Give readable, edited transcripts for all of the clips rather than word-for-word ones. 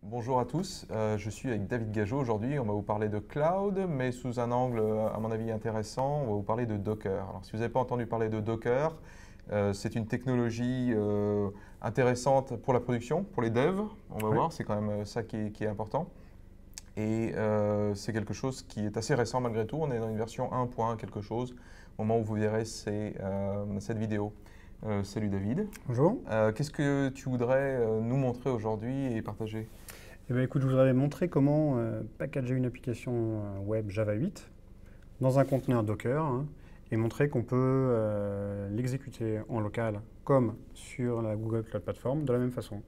Bonjour à tous, je suis avec David Gageot. Aujourd'hui, on va vous parler de cloud, mais sous un angle, à mon avis, intéressant. On va vous parler de Docker. Alors, si vous n'avez pas entendu parler de Docker, c'est une technologie intéressante pour la production, pour les devs. On va Oui. voir, c'est quand même ça qui est important. Et c'est quelque chose qui est assez récent malgré tout. On est dans une version 1.1 quelque chose, au moment où vous verrez cette vidéo. Salut David. Bonjour. Qu'est-ce que tu voudrais nous montrer aujourd'hui et partager? Eh bien, écoute, je voudrais montrer comment packager une application web Java 8 dans un conteneur Docker, et montrer qu'on peut l'exécuter en local comme sur la Google Cloud Platform de la même façon.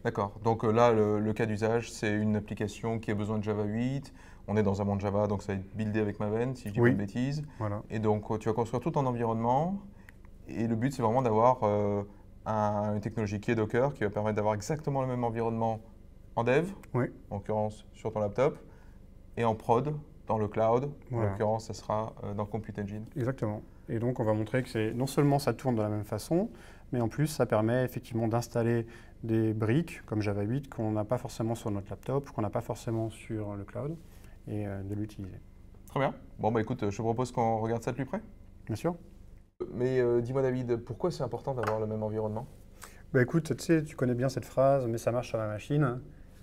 D'accord. Donc là, le cas d'usage, c'est une application qui a besoin de Java 8. On est dans un monde Java, donc ça va être buildé avec Maven, si je dis pas Oui. de bêtises. Voilà, Et donc, tu vas construire tout ton environnement. Et le but, c'est vraiment d'avoir une technologie qui est Docker, qui va permettre d'avoir exactement le même environnement en dev, oui, en l'occurrence sur ton laptop, et en prod, dans le cloud. En voilà, l'occurrence, ça sera dans Compute Engine. exactement. Et donc, on va montrer que non seulement ça tourne de la même façon, mais en plus, ça permet effectivement d'installer des briques comme Java 8 qu'on n'a pas forcément sur notre laptop, qu'on n'a pas forcément sur le cloud, et de l'utiliser. Très bien. Bon, bah écoute, je te propose qu'on regarde ça de plus près. Bien sûr. Mais dis-moi, David, pourquoi c'est important d'avoir le même environnement? Bah écoute, tu sais, tu connais bien cette phrase, mais ça marche sur la machine,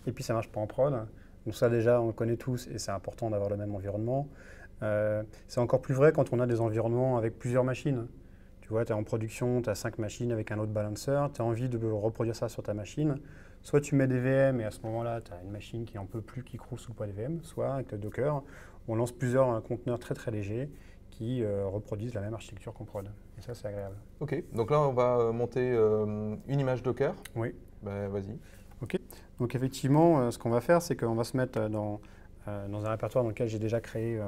et puis ça marche pas en prod. Donc ça déjà, on le connaît tous, et c'est important d'avoir le même environnement. C'est encore plus vrai quand on a des environnements avec plusieurs machines. Tu vois, tu es en production, tu as 5 machines avec un autre balancer, tu as envie de reproduire ça sur ta machine. Soit tu mets des VM, et à ce moment-là, tu as une machine qui en peut plus, qui croule sous le poids des VM, soit avec le Docker, on lance plusieurs conteneurs très très légers qui reproduisent la même architecture qu'en prod. Et ça, c'est agréable. Ok, donc là on va monter une image Docker. Oui. Ben, vas-y. Ok. Donc effectivement, ce qu'on va faire, c'est qu'on va se mettre dans un répertoire dans lequel j'ai déjà créé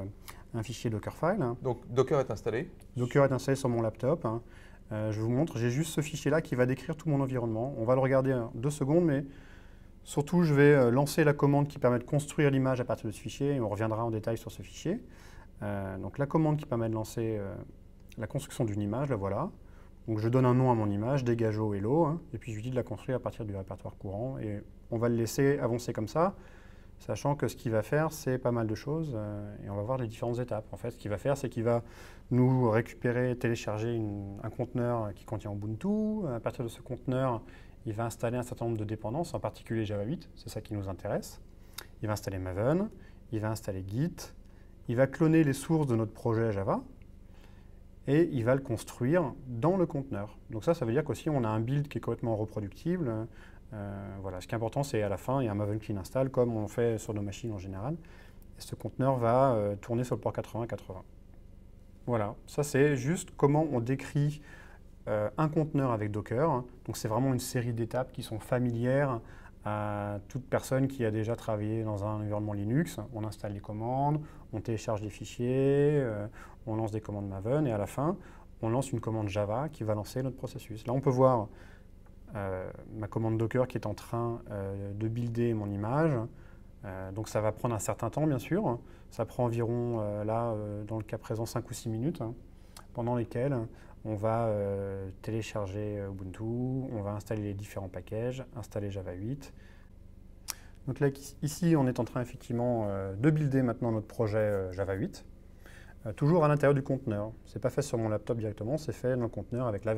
un fichier Dockerfile. Donc Docker est installé. Docker est installé sur mon laptop. Je vous montre, j'ai juste ce fichier-là qui va décrire tout mon environnement. On va le regarder 2 secondes, mais surtout, je vais lancer la commande qui permet de construire l'image à partir de ce fichier, et on reviendra en détail sur ce fichier. Donc la commande qui permet de lancer la construction d'une image, la voilà. Donc je donne un nom à mon image, Gageot Hello, et puis je lui dis de la construire à partir du répertoire courant. Et on va le laisser avancer comme ça, sachant que ce qu'il va faire, c'est pas mal de choses, et on va voir les différentes étapes. En fait, ce qu'il va faire, c'est qu'il va nous récupérer, télécharger un conteneur qui contient Ubuntu. À partir de ce conteneur, il va installer un certain nombre de dépendances, en particulier Java 8, c'est ça qui nous intéresse. Il va installer Maven, il va installer Git, il va cloner les sources de notre projet Java, et il va le construire dans le conteneur. Donc ça veut dire qu'aussi on a un build qui est complètement reproductible. Voilà. Ce qui est important, c'est à la fin, il y a un Maven clean install, comme on fait sur nos machines en général. Et ce conteneur va tourner sur le port 80-80. Voilà, ça c'est juste comment on décrit un conteneur avec Docker. Donc c'est vraiment une série d'étapes qui sont familières à toute personne qui a déjà travaillé dans un environnement Linux. On installe les commandes, on télécharge des fichiers, on lance des commandes Maven, et à la fin, on lance une commande Java qui va lancer notre processus. Là, on peut voir ma commande Docker qui est en train de builder mon image. Donc ça va prendre un certain temps, bien sûr. Ça prend environ, dans le cas présent, 5 ou 6 minutes, pendant lesquelles on va télécharger Ubuntu, on va installer les différents packages, installer Java 8. Donc là, ici, on est en train effectivement de builder maintenant notre projet Java 8, toujours à l'intérieur du conteneur. Ce n'est pas fait sur mon laptop directement, c'est fait dans le conteneur avec la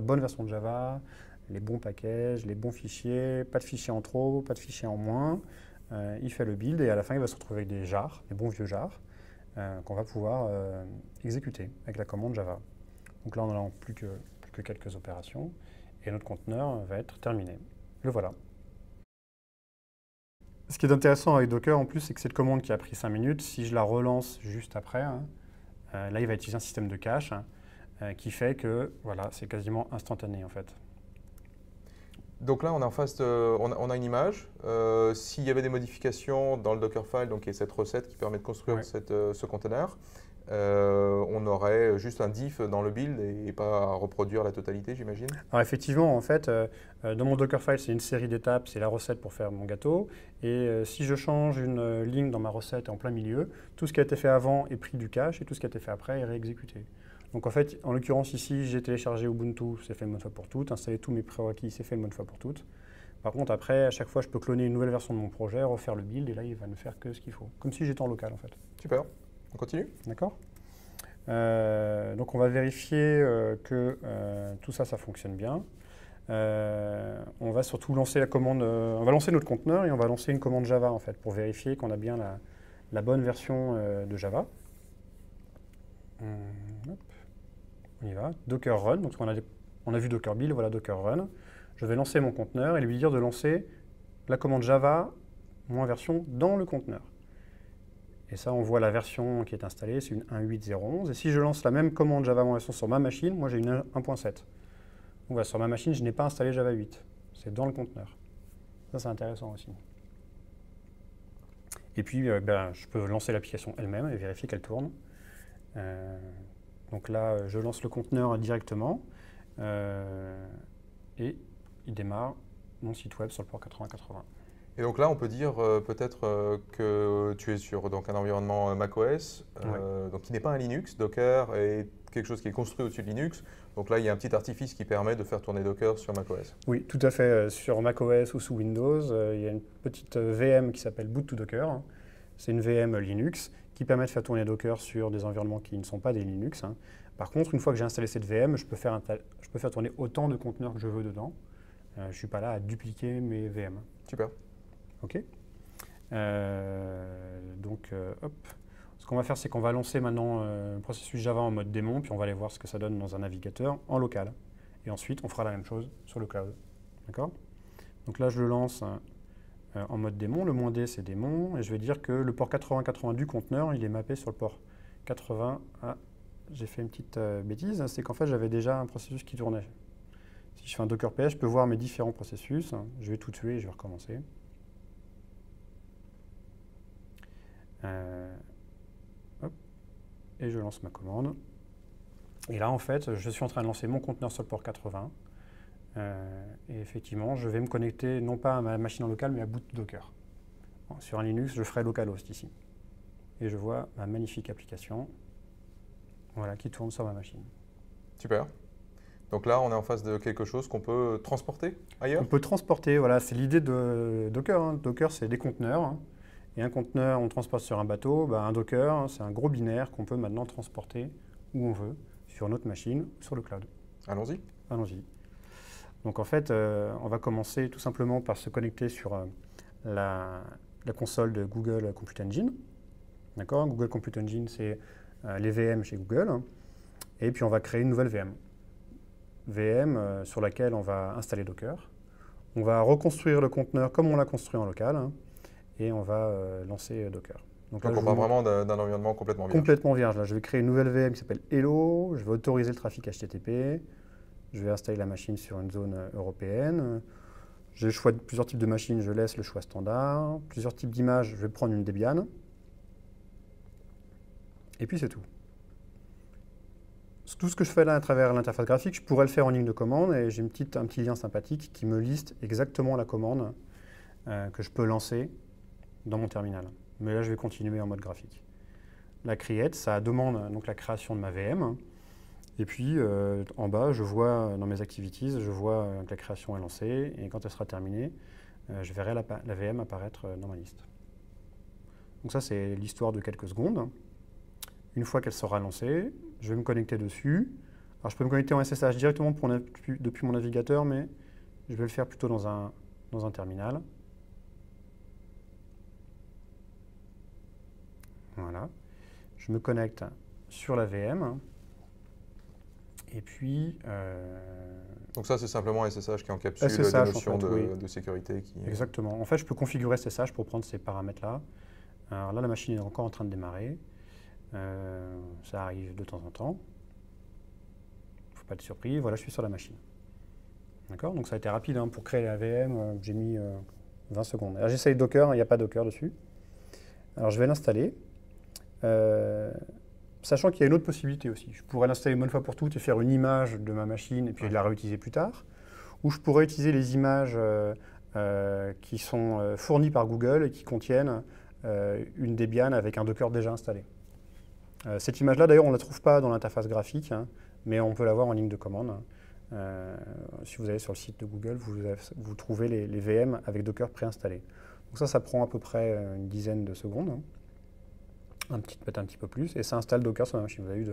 bonne version de Java, les bons packages, les bons fichiers, pas de fichiers en trop, pas de fichiers en moins. Il fait le build, et à la fin, il va se retrouver avec des jars, des bons vieux jars, qu'on va pouvoir exécuter avec la commande Java. Donc là, on n'a plus que quelques opérations, et notre conteneur va être terminé. Le voilà. Ce qui est intéressant avec Docker, en plus, c'est que cette commande qui a pris 5 minutes, si je la relance juste après, là, il va utiliser un système de cache qui fait que voilà, c'est quasiment instantané, en fait. Donc là, on est en face on a une image. S'il y avait des modifications dans le Dockerfile, donc il y a cette recette qui permet de construire Ouais. ce container, on aurait juste un diff dans le build et pas à reproduire la totalité, j'imagine. Alors effectivement, en fait, dans mon Dockerfile, c'est une série d'étapes, c'est la recette pour faire mon gâteau. Et si je change une ligne dans ma recette en plein milieu, tout ce qui a été fait avant est pris du cache, et tout ce qui a été fait après est réexécuté. Donc en fait, en l'occurrence ici, j'ai téléchargé Ubuntu, c'est fait une bonne fois pour toutes, installé tous mes prérequis, c'est fait une bonne fois pour toutes. Par contre, après, à chaque fois, je peux cloner une nouvelle version de mon projet, refaire le build, et là, il va ne faire que ce qu'il faut. Comme si j'étais en local, en fait. Super. On continue? D'accord? Donc, on va vérifier que tout ça, ça fonctionne bien. On va surtout lancer la commande, on va lancer notre conteneur et on va lancer une commande Java, en fait, pour vérifier qu'on a bien la bonne version de Java. Hop. On y va. Docker run, donc on a vu Docker build, voilà Docker run. Je vais lancer mon conteneur et lui dire de lancer la commande Java -version dans le conteneur. Et ça, on voit la version qui est installée, c'est une 1.8.0.11. Et si je lance la même commande Java -version sur ma machine, moi j'ai une 1.7. Donc voilà, sur ma machine, je n'ai pas installé Java 8. C'est dans le conteneur. Ça, c'est intéressant aussi. Et puis, je peux lancer l'application elle-même et vérifier qu'elle tourne. Donc là, je lance le conteneur directement. Et il démarre mon site web sur le port 8080. Et donc là, on peut dire peut-être que tu es sur donc, un environnement macOS, donc qui n'est pas un Linux. Docker est quelque chose qui est construit au-dessus de Linux. Donc là, il y a un petit artifice qui permet de faire tourner Docker sur macOS. Oui, tout à fait. Sur macOS ou sous Windows, il y a une petite VM qui s'appelle Boot to Docker. C'est une VM Linux qui permet de faire tourner Docker sur des environnements qui ne sont pas des Linux. Par contre, une fois que j'ai installé cette VM, je peux faire tourner autant de conteneurs que je veux dedans. Je ne suis pas là à dupliquer mes VM. Super. OK. Hop. Ce qu'on va faire, c'est qu'on va lancer maintenant le processus Java en mode démon, puis on va aller voir ce que ça donne dans un navigateur en local. Et ensuite, on fera la même chose sur le cloud. D'accord? Donc là, je le lance en mode démon. Le -d, c'est démon. Et je vais dire que le port 8080 du conteneur, il est mappé sur le port 80. Ah, j'ai fait une petite bêtise. C'est qu'en fait, j'avais déjà un processus qui tournait. Si je fais un Docker PS, je peux voir mes différents processus. Je vais tout tuer et je vais recommencer. Hop. Et je lance ma commande. Et là, en fait, je suis en train de lancer mon conteneur sur le port 80. Et effectivement, je vais me connecter non pas à ma machine en local, mais à boot Docker. Bon, sur un Linux, je ferai localhost ici. Et je vois ma magnifique application voilà, qui tourne sur ma machine. Super. Donc là, on est en face de quelque chose qu'on peut transporter ailleurs? On peut transporter, voilà, c'est l'idée de Docker. Docker, c'est des conteneurs. Et un conteneur, on transporte sur un bateau. Un Docker, c'est un gros binaire qu'on peut maintenant transporter où on veut, sur notre machine, sur le cloud. Allons-y. Allons-y. Donc en fait, on va commencer tout simplement par se connecter sur la console de Google Compute Engine. D'accord? Google Compute Engine, c'est les VM chez Google. Et puis on va créer une nouvelle VM. VM sur laquelle on va installer Docker. On va reconstruire le conteneur comme on l'a construit en local. Et on va lancer Docker. Donc là, on parle vraiment d'un environnement complètement vierge. Complètement vierge. Là, je vais créer une nouvelle VM qui s'appelle Hello. Je vais autoriser le trafic HTTP. Je vais installer la machine sur une zone européenne. J'ai le choix de plusieurs types de machines. Je laisse le choix standard. Plusieurs types d'images. Je vais prendre une Debian. Et puis c'est tout. Tout ce que je fais là à travers l'interface graphique, je pourrais le faire en ligne de commande. Et j'ai un petit lien sympathique qui me liste exactement la commande que je peux lancer dans mon terminal. Mais là, je vais continuer en mode graphique. La create, ça demande donc la création de ma VM. Et puis, en bas, je vois dans mes activities, je vois que la création est lancée. Et quand elle sera terminée, je verrai la VM apparaître dans ma liste. Donc ça, c'est l'histoire de quelques secondes. Une fois qu'elle sera lancée, je vais me connecter dessus. Alors, je peux me connecter en SSH directement depuis mon navigateur, mais je vais le faire plutôt dans un terminal. Voilà. Je me connecte sur la VM. Et puis... Donc ça, c'est simplement SSH qui encapsule SSH, des notions en fait, oui. de sécurité. Exactement. En fait, je peux configurer SSH pour prendre ces paramètres-là. Alors là, la machine est encore en train de démarrer. Ça arrive de temps en temps. Il ne faut pas être surpris. Voilà, je suis sur la machine. D'accord? Donc ça a été rapide pour créer la VM. J'ai mis 20 secondes. Alors j'essaye Docker, il n'y a pas Docker dessus. Alors je vais l'installer. Sachant qu'il y a une autre possibilité aussi. Je pourrais l'installer une bonne fois pour toutes et faire une image de ma machine et puis la réutiliser plus tard. Ou je pourrais utiliser les images qui sont fournies par Google et qui contiennent une Debian avec un Docker déjà installé. Cette image-là, d'ailleurs, on ne la trouve pas dans l'interface graphique, mais on peut la voir en ligne de commande. Si vous allez sur le site de Google, vous trouvez les VM avec Docker préinstallés. Donc ça prend à peu près une dizaine de secondes, hein. Peut-être un petit peu plus, et ça installe Docker sur la machine. Vous avez vu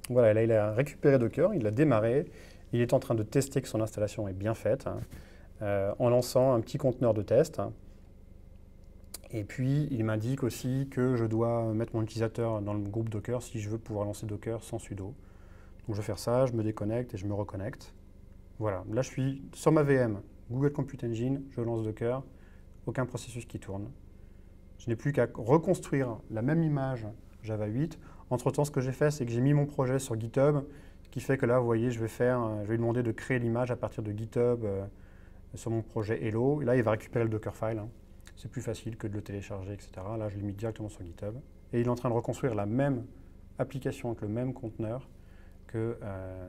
Voilà, là il a récupéré Docker, il l'a démarré, il est en train de tester que son installation est bien faite, hein, en lançant un petit conteneur de test. Et puis il m'indique aussi que je dois mettre mon utilisateur dans le groupe Docker si je veux pouvoir lancer Docker sans sudo. Donc je vais faire ça, je me déconnecte et je me reconnecte. Voilà, là je suis sur ma VM, Google Compute Engine, je lance Docker, aucun processus qui tourne. Je n'ai plus qu'à reconstruire la même image Java 8. Entre-temps, ce que j'ai fait, c'est que j'ai mis mon projet sur GitHub, ce qui fait que là, vous voyez, je vais lui demander de créer l'image à partir de GitHub sur mon projet Hello. Et là, il va récupérer le Dockerfile, hein. C'est plus facile que de le télécharger, etc. Là, je l'ai mis directement sur GitHub. Et il est en train de reconstruire la même application avec le même conteneur que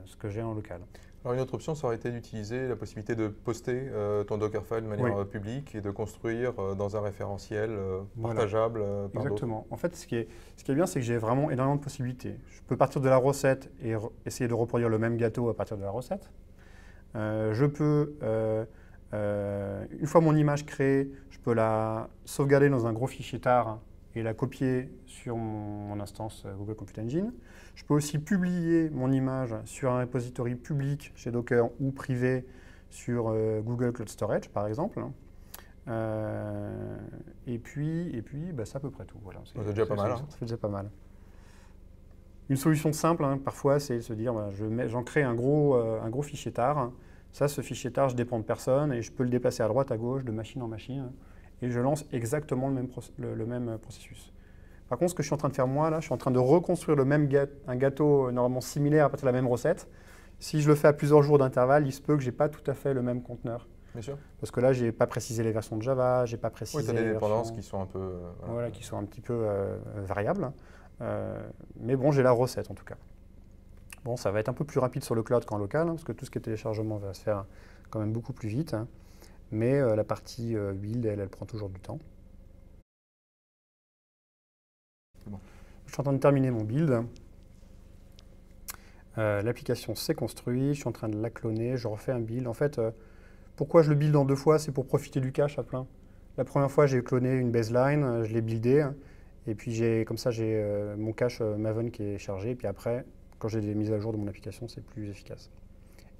ce que j'ai en local. Alors une autre option, ça aurait été d'utiliser la possibilité de poster ton Dockerfile de manière publique et de construire dans un référentiel partageable par d'autres. Exactement. En fait, ce qui est bien, c'est que j'ai vraiment énormément de possibilités. Je peux partir de la recette et essayer de reproduire le même gâteau à partir de la recette. Je peux, une fois mon image créée, je peux la sauvegarder dans un gros fichier tar et la copier sur mon instance Google Compute Engine. Je peux aussi publier mon image sur un repository public chez Docker ou privé sur Google Cloud Storage, par exemple. Et puis bah, c'est à peu près tout. Voilà, c'est déjà pas mal. Ça fait déjà pas mal. Une solution simple, hein, parfois, c'est de se dire, bah, j'en crée un gros fichier tar. Ça, ce fichier tar, je dépends de personne et je peux le déplacer à droite, à gauche, de machine en machine. Et je lance exactement le même processus. Par contre, ce que je suis en train de faire moi, là, je suis en train de reconstruire un gâteau normalement similaire à partir de la même recette. Si je le fais à plusieurs jours d'intervalle, il se peut que je n'ai pas tout à fait le même conteneur. Bien sûr. Parce que là, je n'ai pas précisé les versions de Java, je n'ai pas précisé tu as des dépendances qui sont un peu… voilà, qui sont un petit peu variables. Mais bon, j'ai la recette en tout cas. Bon, ça va être un peu plus rapide sur le cloud qu'en local, hein, parce que tout ce qui est téléchargement va se faire quand même beaucoup plus vite. Hein. Mais la partie build, elle prend toujours du temps. Bon. Je suis en train de terminer mon build. L'application s'est construite, je suis en train de la cloner, je refais un build. En fait, pourquoi je le build en deux fois? C'est pour profiter du cache à plein. La première fois, j'ai cloné une baseline, je l'ai buildé, et puis comme ça, j'ai mon cache Maven qui est chargé, et puis après, quand j'ai des mises à jour de mon application, c'est plus efficace.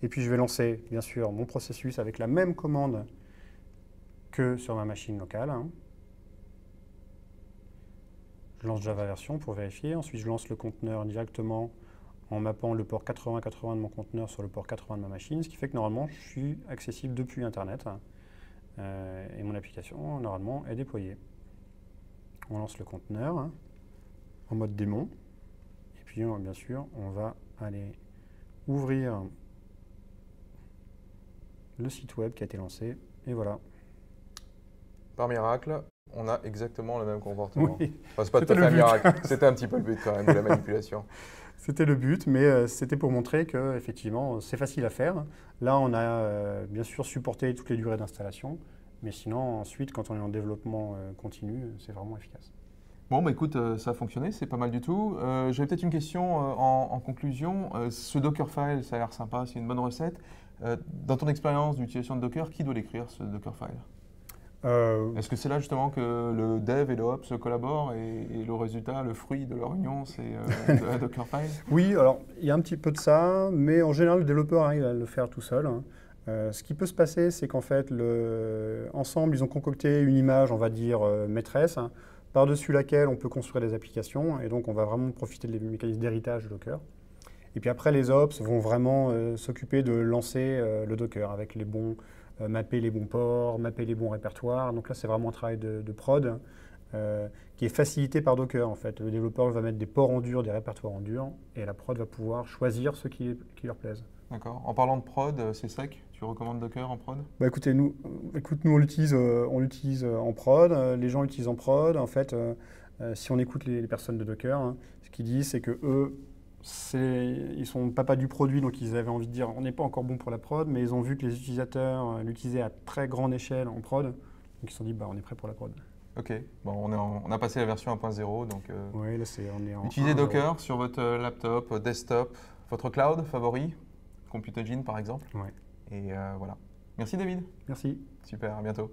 Et puis je vais lancer, bien sûr, mon processus avec la même commande que sur ma machine locale. Hein. Je lance Java version pour vérifier. Ensuite, je lance le conteneur directement en mappant le port 80-80 de mon conteneur sur le port 80 de ma machine, ce qui fait que normalement, je suis accessible depuis Internet. Et mon application, normalement, est déployée. On lance le conteneur hein, en mode démon. Et puis, bien sûr, on va aller ouvrir le site web qui a été lancé. Et voilà. Par miracle, on a exactement le même comportement. Oui. Enfin, c'est pas tout à fait un miracle. C'était un petit peu le but quand même de la manipulation. C'était le but, mais c'était pour montrer que effectivement c'est facile à faire. Là, on a bien sûr supporté toutes les durées d'installation, mais sinon ensuite, quand on est en développement continu, c'est vraiment efficace. Bon, bah écoute, ça a fonctionné, c'est pas mal du tout. J'avais peut-être une question en conclusion. Ce Dockerfile, ça a l'air sympa, c'est une bonne recette. Dans ton expérience d'utilisation de Docker, qui doit l'écrire ce Dockerfile? Est-ce que c'est là justement que le dev et le ops collaborent et le résultat, le fruit de leur union, c'est la Dockerfile? Oui, alors il y a un petit peu de ça, mais en général le développeur arrive à le faire tout seul. Hein. Ce qui peut se passer, c'est qu'en fait, ensemble, ils ont concocté une image, on va dire, maîtresse, hein, par-dessus laquelle on peut construire des applications, et donc on va vraiment profiter des mécanismes d'héritage de Docker. Et puis après, les ops vont vraiment s'occuper de lancer le Docker avec les bons mapper les bons ports, mapper les bons répertoires. Donc là, c'est vraiment un travail de prod qui est facilité par Docker. En fait, le développeur va mettre des ports en dur, des répertoires en dur, et la prod va pouvoir choisir ceux qui leur plaisent. D'accord. En parlant de prod, c'est sec. Tu recommandes Docker en prod? Bah écoutez, nous on l'utilise en prod. Les gens l'utilisent en prod. En fait, si on écoute les personnes de Docker, hein, ce qu'ils disent, c'est que eux, ils sont papa du produit, donc ils avaient envie de dire on n'est pas encore bon pour la prod, mais ils ont vu que les utilisateurs l'utilisaient à très grande échelle en prod, donc ils se sont dit bah, on est prêt pour la prod. Ok, bon, on a passé la version 1.0, donc Oui, là, on est en utilisez 1.0. Docker sur votre laptop, desktop, votre cloud favori, Computagine par exemple. Ouais. Et voilà. Merci David. Merci. Super, à bientôt.